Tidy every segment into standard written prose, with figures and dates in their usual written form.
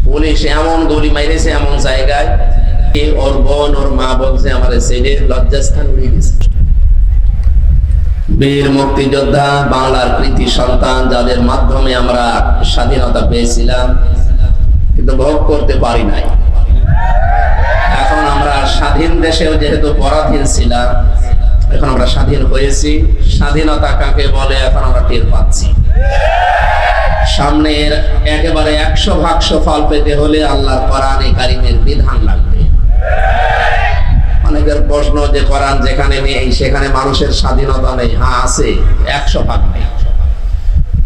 Police এমন গুলি মাইরেছে এমন জায়গায়, ওর বোন ওর মা বলছে আমার ছেলে লজ্জাস্থান উড়িয়ে গেছে। বীর মুক্তিযোদ্ধা, বাংলার কৃতি সন্তান, যাদের মাধ্যমে আমরা স্বাধীনতা পেয়েছিলাম কিন্তু ভোগ করতে পারি নাই। এখন আমরা স্বাধীন দেশেও যেহেতু পরাধীন ছিলাম, এখন আমরা স্বাধীন হয়েছি। স্বাধীনতা কাকে বলে এখন আমরা টের পাচ্ছি। সামনের একেবারে 100% ফল পেতে হলে আল্লাহর কোরআনে কারিমের বিধান লাগবে। অনেকের প্রশ্ন যে কোরআন যেখানে নেই সেখানে মানুষের স্বাধীনতা নেই। হ্যাঁ আছে, 100% নেই।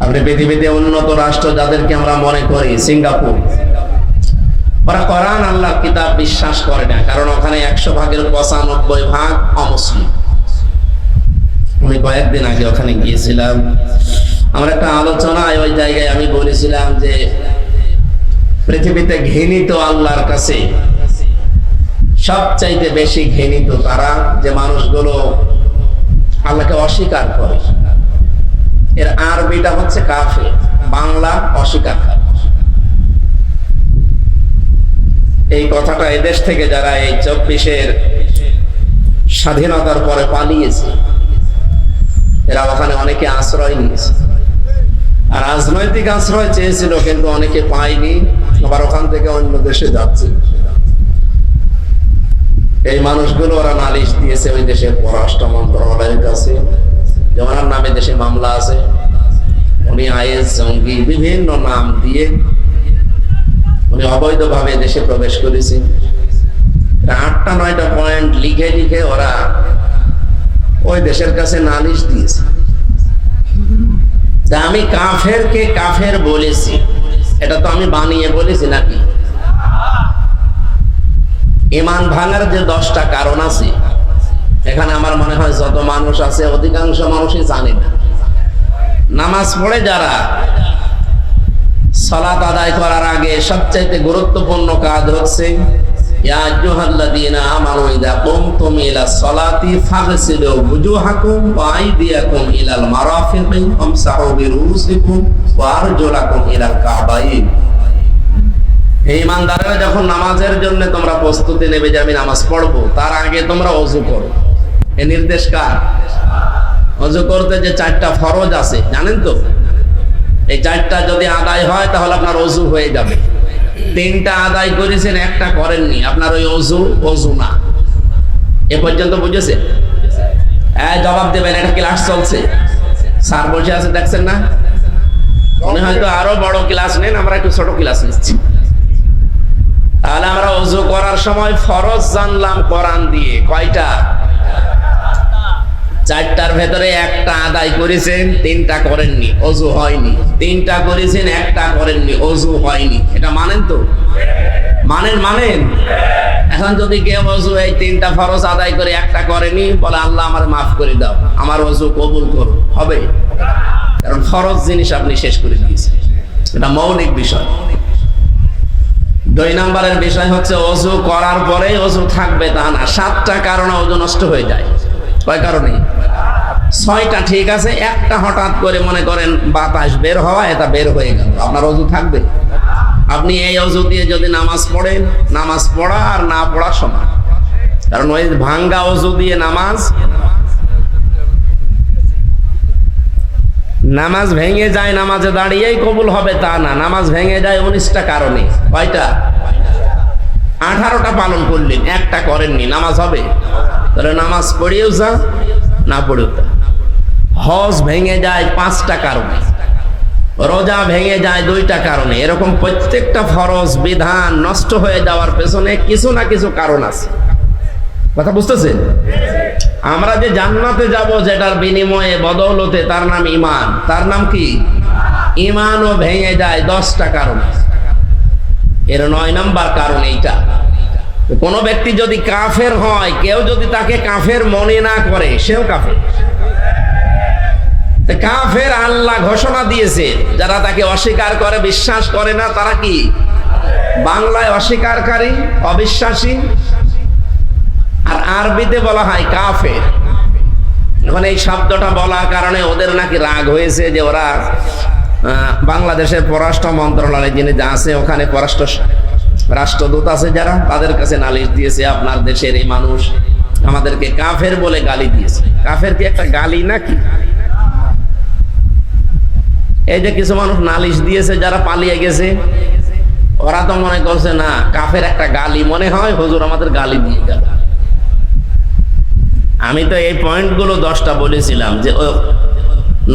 আপনি পৃথিবীতে উন্নত রাষ্ট্র যাদেরকে আমরা মনে করি, সিঙ্গাপুর, ওরা কোরআন আল্লাহর কিতাব বিশ্বাস করে না, কারণ ওখানে 100%-95% অমুসলিম। আমি কয়েকদিন আগে ওখানে গিয়েছিলাম, আমার একটা আলোচনায় ওই জায়গায় আমি বলেছিলাম যে পৃথিবীতে ঘৃণিত আল্লাহর কাছে সবচাইতে বেশি ঘৃণিত তারা যে মানুষগুলো আল্লাহকে অস্বীকার করে। এর আরবিটা হচ্ছে কাফের, বাংলা অস্বীকার। এই কথাটা এদেশ থেকে যারা এই 24-এর স্বাধীনতার পরে পালিয়েছে, এরা ওখানে অনেকে আশ্রয় নিয়েছে। আর রাজনৈতিক আশ্রয় চেয়েছিল কিন্তু অনেকে পায়নি, আবার ওখান থেকে অন্য দেশে যাচ্ছে। এই মানুষগুলো ওরা নালিশ দিয়েছে ওই দেশের পররাষ্ট্র মন্ত্রণালয়ের কাছে, যে ওনার নামে দেশে মামলা আছে, উনি আইএস জঙ্গি বিভিন্ন নাম দিয়ে উনি অবৈধভাবে দেশে প্রবেশ করেছেন। 8টা-9টা পয়েন্ট লিখে লিখে ওরা ওই দেশের কাছে নালিশ দিয়েছে। তা আমি কাফেরকে কাফের বলেছি, এটা তো আমি বানিয়ে বলেছি নাকি? ঈমান ভাঙার যে 10টা কারণ আছে, এখানে আমার মনে হয় যত মানুষ আছে অধিকাংশ মানুষই জানে না। নামাজ পড়ে যারা, সালাত আদায় করার আগে সবচাইতে গুরুত্বপূর্ণ কাজ হচ্ছে ইয়া আইয়ুহাল্লাযীনা আমানু ইযা কুমতুম ইলা সলাতি ফাগসিলু ওয়ুজুহাকুম ওয়া আইদিয়াকুম ইলাল মারাফিকি ওয়ামসাহু বিরুউসিকুম ওয়া আরজুলাকুম ইলাল কাবাইন। হে ঈমানদারেরা, যখন নামাজের জন্য তোমরা প্রস্তুতি নেবে যে আমি নামাজ পড়বো, তার আগে তোমরা ওযু করো। এই নির্দেশ কার? ওযু করতে যে 4টা ফরজ আছে জানেন তো? এই 4টা যদি আদায় হয় তাহলে আপনার ওযু হয়ে যাবে। 3টা আদায় করেছেন, 1টা করেননি, আপনার ওই ওযু না। এ পর্যন্ত বুঝেছেন? জবাব দেবেন, এটা ক্লাস চলছে, স্যার বসে আছে দেখছেন না? মনে হয়তো আরো বড় ক্লাস নেন, আমরা একটু ছোট ক্লাস নিচ্ছি। তাহলে আমরা ওযু করার সময় ফরজ জানলাম কোরআন দিয়ে, কয়টা? 4টার ভেতরে 1টা আদায় করেছেন, 3টা করেননি, ওযু হয়নি। 3টা করেছেন, 1টা করেননি, ওযু হয়নি। এটা মানেন তো? মানেন? এখন যদি কেউ ওযু এই 3টা ফরজ আদায় করে 1টা করেনি, বলে আল্লাহ আমার মাফ করে দাও, আমার ওযু কবুল করো, হবে? কারণ ফরজ জিনিস আপনি শেষ করে দিয়েছেন, এটা মৌলিক বিষয়। 2 নম্বরের বিষয় হচ্ছে ওযু করার পরে ওযু থাকবে তা না। 7টা কারণে ওযু নষ্ট হয়ে যায়। কয় কারণে? 6টা ঠিক আছে, 1টা হঠাৎ করে মনে করেন বাতাস বের হওয়া, এটা বের হয়ে গেল, আপনার ওযু থাকবে? আপনি এই ওযু দিয়ে যদি নামাজ পড়েন, নামাজ পড়া আর না পড়া সমান। কারণ ওই ভাঙ্গা ওযু দিয়ে নামাজ ভেঙে যায়, নামাজে দাঁড়িয়েই কবুল হবে তা না। নামাজ ভেঙে যায় 19টা কারণে। কয়টা? 18টা পালন করলেন, 1টা করেননি, নামাজ হবে? তাহলে নামাজ পড়েও যা, না পড়েও তা। হজ ভেঙে যায় 5টা কারণে, রোজা ভেঙে যায় 2টা কারণে। এরকম প্রত্যেকটা ফরজ বিধান নষ্ট হয়ে যাওয়ার পেছনে কিছু না কিছু কারণ আছে। কথা বুঝতেছেন? আমরা যে জান্নাতে যাব যেটার বিনিময়ে বদৌলতে, তার নাম ঈমান। তার নাম কি? ঈমানও ভেঙে যায় 10টা কারণ। এর 9 নম্বর কারণ এইটা। কোন ব্যক্তি যদি কাফের হয়, কেউ যদি তাকে কাফের মনে না করে, সেও কাফের। কাফের আল্লাহ ঘোষণা দিয়েছে, যারা তাকে অস্বীকার করে, বিশ্বাস করে না, তারা কি? বাংলায় অস্বীকারী, অবিশ্বাসী, আর আরবিতে বলা হয় কাফের। এখন এই শব্দটা বলার কারণে ওদের নাকি রাগ হয়েছে যে ওরা বাংলাদেশের পররাষ্ট্র মন্ত্রণালয় যিনি যা আছে ওখানে রাষ্ট্রদূত আছে যারা, তাদের কাছে নালিশ দিয়েছে আপনার দেশের এই মানুষ আমাদেরকে কাফের বলে গালি দিয়েছে। কাফের কি একটা গালি নাকি? এই যে কিছু মানুষ নালিশ দিয়েছে যারা পালিয়ে গেছে, ওরা তো মনে করছে না কাফের একটা গালি মনে হয়, হুজুর আমাদের গালি দিয়ে গেল। আমি তো এই পয়েন্টগুলো 10টা বলেছিলাম যে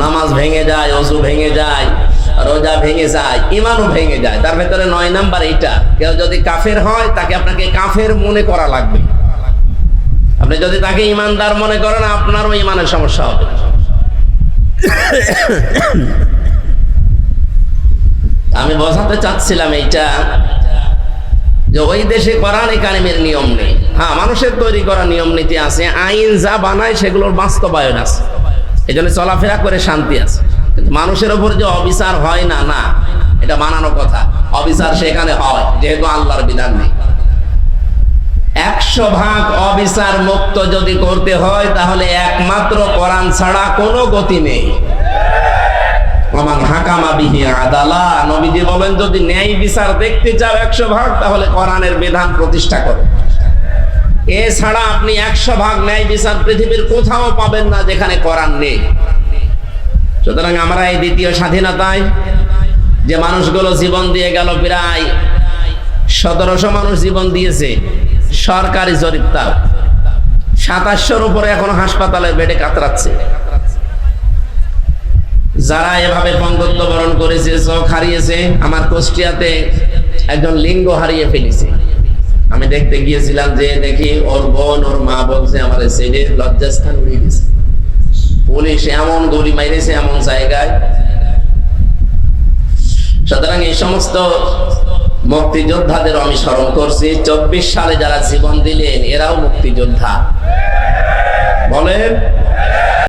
নামাজ ভেঙে যায়, ওযু ভেঙে যায়, রোজা ভেঙে যায়, ইমানও ভেঙে যায়। তার ভেতরে 9 নাম্বার এইটা, কেউ যদি কাফের হয় তাকে আপনাকে কাফের মনে করা লাগবে। আপনি যদি তাকে ইমানদার মনে করেন আপনারও ইমানের সমস্যা হবে। আমি বোঝাতে চাচ্ছিলাম এইটা যে ওই দেশে কোরআন কারিমের নিয়ম নেই। হ্যাঁ, মানুষের তৈরি করা নিয়ম নীতি আছে, আইন যা বানায় সেগুলোর বাস্তবায়ন আছে, এই জন্য চলাফেরা করে শান্তি আছে। কিন্তু মানুষের ওপর যে অবিচার হয় না, না, এটা বানানো কথা। অবিচার সেখানে হয় যেহেতু আল্লাহর বিধান নেই। 100% অবিচার মুক্ত যদি করতে হয় তাহলে একমাত্র কোরআন ছাড়া কোনো গতি নেই। নবীজি বলেন যদি ন্যায় বিচার দেখতে চাও 100% তাহলে কোরআনের বিধান প্রতিষ্ঠা করো। এছাড়া আপনি 100% ন্যায় বিচার পৃথিবীর কোথাও পাবেন না যেখানে কোরআন নেই। সুতরাং আমরা এই দ্বিতীয় স্বাধীনতায় যে মানুষগুলো জীবন দিয়ে গেল, প্রায় 1700 মানুষ জীবন দিয়েছে, সরকারি জরিপ তার 2700-র উপরে এখনো হাসপাতালের বেডে কাতরাচ্ছে। যারা এভাবে পঙ্গুত্ব বরণ করেছে, চোখ হারিয়েছে, আমার কুষ্টিয়াতে একজন লিঙ্গ হারিয়ে ফেলেছে। আমি দেখতে গিয়েছিলাম, যে দেখি ওর বোন ওর মা বলছে আমার ছেলে লজ্জাস্থান উড়িয়ে গেছে, পুলিশ এমন গুলি মাইরেছে এমন জায়গায়। সুতরাং এই সমস্ত মুক্তিযোদ্ধাদের আমি স্মরণ করছি। 24 সালে যারা জীবন দিলেন এরাও মুক্তিযোদ্ধা।